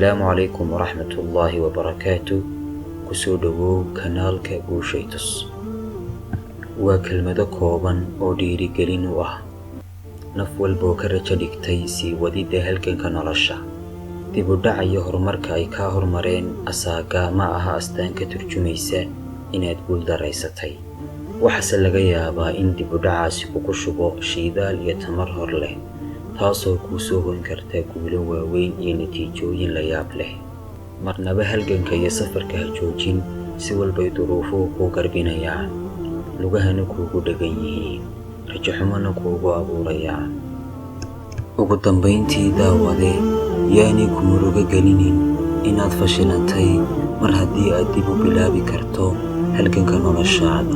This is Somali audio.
السلام عليكم ورحمة الله وبركاته. كسودو كانالك بوشيتس وكلمة كوبان أو ديري قلين نفول بوكرة جديكتي سي وديد هلكن كنالشا ديبو دعي هرماركا اي كاهرمارين أساقا ما أها أستان كترجميسا إناد قول درايستي وحسن لغيابا إن ديبو دعاسي كوكوشبو شيدال يتمرهر له taasoo kuu soo hoyn kartaa guulo waaweyn iyo natiijooyin la yaab leh. marnaba halganka iyo safarka ha joojin, si walbay duruufuhu kuu garbinayaan, lugahana kuugu dhagan yihiin, rajo xumana kuugu abuurayaan. ugu dambayntii daawade, yaanay ku murugo gelinin inaad fashilantay mar haddii aad dib u bilaabi karto halganka noloshaada.